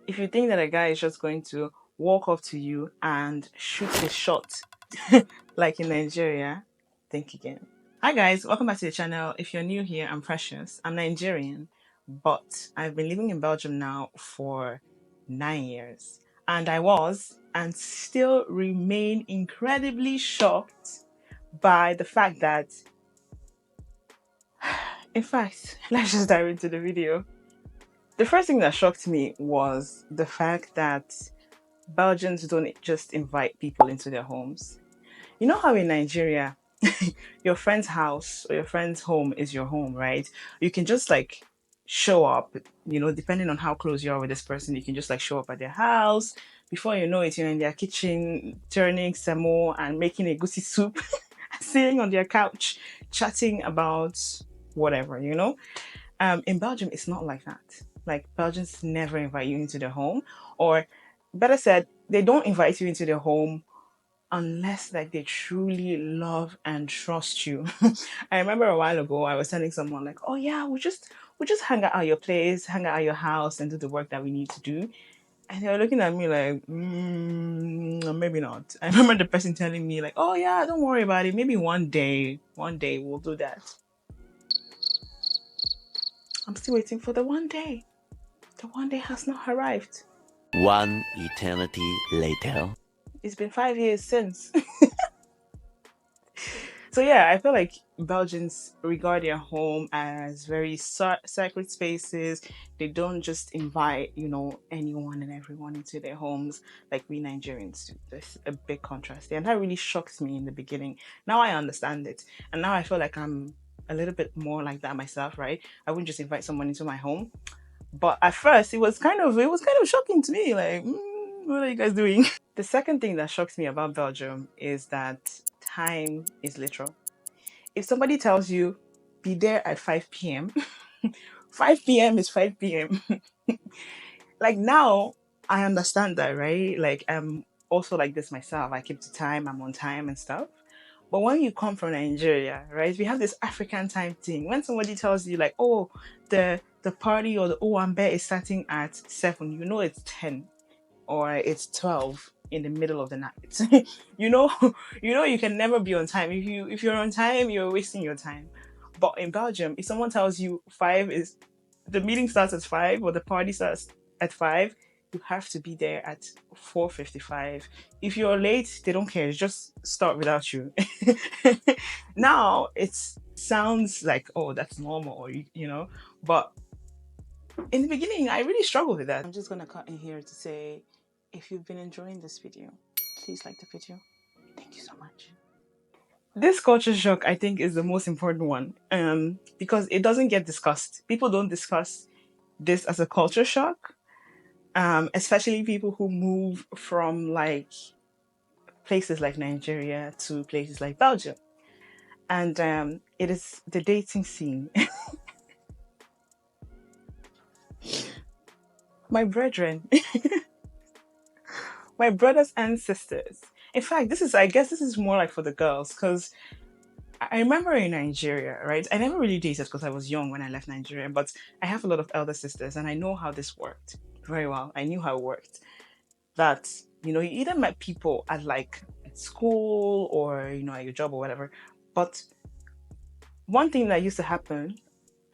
If you think that a guy is just going to walk up to you and shoot his shot, like in Nigeria, think again. Hi guys, welcome back to the channel. If you're new here, I'm Precious. I'm Nigerian, but I've been living in Belgium now for 9 years. And I was and still remain incredibly shocked by the fact that, in fact, let's just dive into the video. The first thing that shocked me was the fact that Belgians don't just invite people into their homes. You know how in Nigeria, your friend's house or your friend's home is your home, right? You can just like show up, depending on how close you are with this person, you can just like show up at their house. Before you know it, you're in their kitchen turning semo and making a goosey soup, sitting on their couch, chatting about whatever. In Belgium, it's not like that. Like Belgians never invite you into their home, or better said, they don't invite you into their home unless like they truly love and trust you. I remember a while ago I was telling someone like, "Oh yeah, we just hang out at your place, hang out at your house, and do the work that we need to do." And they were looking at me like, maybe not. I remember the person telling me like, "Oh yeah, don't worry about it. Maybe one day we'll do that." I'm still waiting for the one day. The one day has not arrived. One eternity later. It's been 5 years since. So yeah, I feel like Belgians regard their home as very sacred spaces. They don't just invite, anyone and everyone into their homes like we Nigerians do. There's a big contrast there, and that really shocked me in the beginning. Now I understand it, and now I feel like I'm a little bit more like that myself, right? I wouldn't just invite someone into my home, but at first it was kind of shocking to me. Like, what are you guys doing? The second thing that shocks me about Belgium is that time is literal. If somebody tells you be there at 5 p.m., 5 p.m. is 5 p.m. Like now, I understand that, right? Like I'm also like this myself. I keep to time, I'm on time and stuff. But when you come from Nigeria, right, we have this African time thing. When somebody tells you like, oh, the party or the Owambe is starting at 7, it's 10 or it's 12 in the middle of the night. you know, you can never be on time. If you're on time, you're wasting your time. But in Belgium, if someone tells you five is the meeting starts at 5 or the party starts at 5, you have to be there at 4:55. If you're late, they don't care. It's just start without you. Now it sounds like, oh, that's normal, but in the beginning, I really struggled with that. I'm just gonna cut in here to say, if you've been enjoying this video, please like the video. Thank you so much. This culture shock, I think, is the most important one, because it doesn't get discussed. People don't discuss this as a culture shock, especially people who move from like places like Nigeria to places like Belgium, and it is the dating scene. My brethren, my brothers and sisters. In fact, I guess this is more like for the girls, because I remember in Nigeria, right? I never really dated because I was young when I left Nigeria, but I have a lot of elder sisters and I know how this worked very well. I knew how it worked. That, you either met people at like at school or, at your job or whatever. But one thing that used to happen,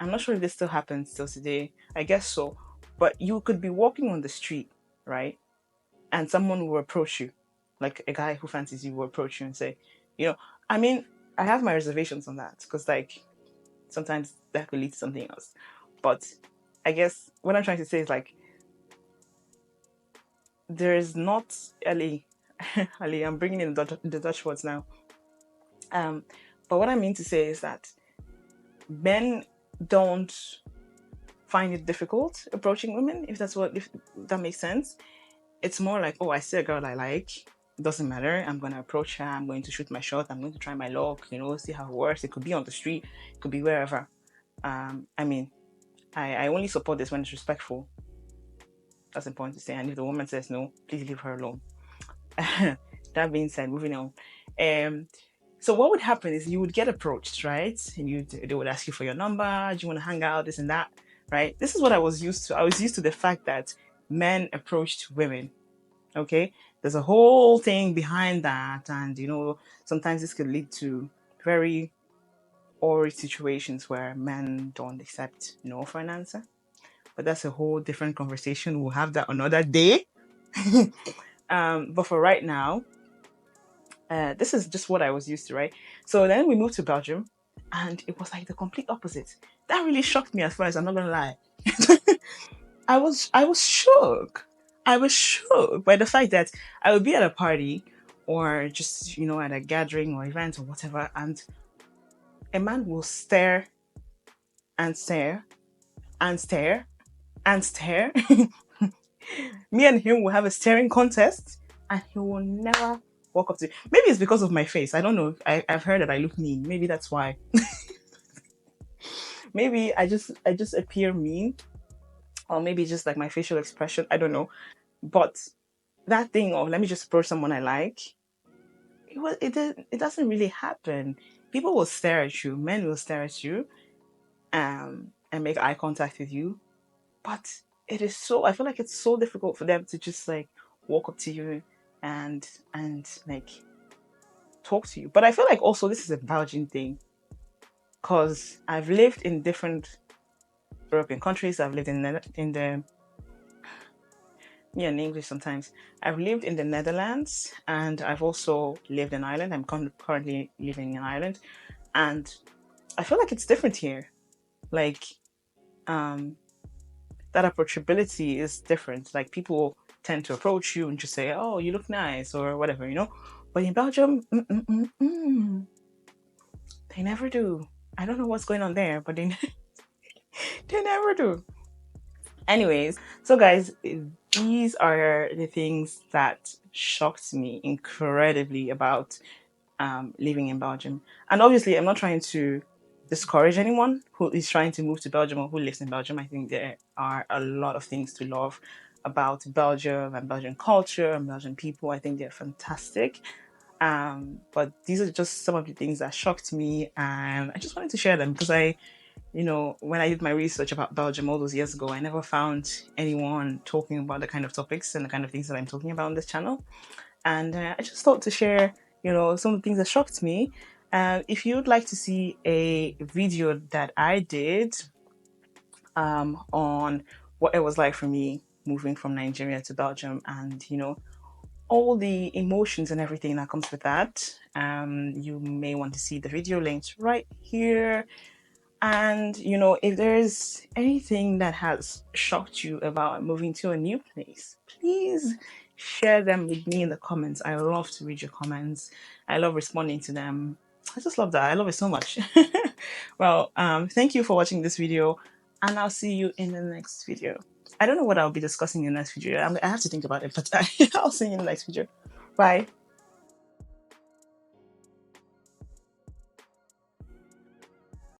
I'm not sure if this still happens till today, I guess so, but you could be walking on the street, right? And someone will approach you, like a guy who fancies you will approach you and say, you know, I mean, I have my reservations on that because, like, sometimes that could lead to something else. But I guess what I'm trying to say is like, there is not Ali. Ali, I'm bringing in the Dutch words now. But what I mean to say is that men don't find it difficult approaching women, if that makes sense. It's more like, oh, I see a girl I like. It doesn't matter. I'm going to approach her. I'm going to shoot my shot. I'm going to try my luck, see how it works. It could be on the street. It could be wherever. I mean, I only support this when it's respectful. That's important to say. And if the woman says no, please leave her alone. That being said, moving on. So what would happen is you would get approached, right? And they would ask you for your number. Do you want to hang out? This and that, right? This is what I was used to. I was used to the fact that men approached women. Okay, there's a whole thing behind that, and sometimes this could lead to very awkward situations where men don't accept no for an answer. But that's a whole different conversation. We'll have that another day. But for right now, this is just what I was used to, right? So then we moved to Belgium, and it was like the complete opposite. That really shocked me at first. I'm not gonna lie. I was shook. I was shook by the fact that I would be at a party or just at a gathering or event or whatever, and a man will stare and stare and stare and stare. Me and him will have a staring contest, and he will never walk up to me. Maybe it's because of my face. I don't know. I've heard that I look mean. Maybe that's why. Maybe I just appear mean, or maybe just like my facial expression. I don't know. But that thing of let me just approach someone I like, it doesn't really happen. People will stare at you. Men will stare at you, and make eye contact with you. But it is so. I feel like it's so difficult for them to just like walk up to you and like talk to you. But I feel like also this is a Belgian thing because I've lived in different European countries. I've lived in the yeah, in English sometimes. I've lived in the Netherlands and I've also lived in Ireland. I'm currently living in Ireland, and I feel like it's different here. Like um, that approachability is different. Like people tend to approach you and just say, "Oh, you look nice" or whatever. But in Belgium, they never do. I don't know what's going on there, but they they never do. Anyways, so guys, these are the things that shocked me incredibly about living in Belgium. And obviously, I'm not trying to discourage anyone who is trying to move to Belgium or who lives in Belgium. I think there are a lot of things to love about Belgium and Belgian culture and Belgian people. I think they're fantastic. But these are just some of the things that shocked me, and I just wanted to share them because when I did my research about Belgium all those years ago, I never found anyone talking about the kind of topics and the kind of things that I'm talking about on this channel. And I just thought to share, some of the things that shocked me. If you'd like to see a video that I did on what it was like for me moving from Nigeria to Belgium and, all the emotions and everything that comes with that, you may want to see the video linked right here. And, if there's anything that has shocked you about moving to a new place, please share them with me in the comments. I love to read your comments. I love responding to them. I just love that. I love it so much. Well, thank you for watching this video, and I'll see you in the next video. I don't know what I'll be discussing in the next video. I have to think about it, but I'll see you in the next video. Bye.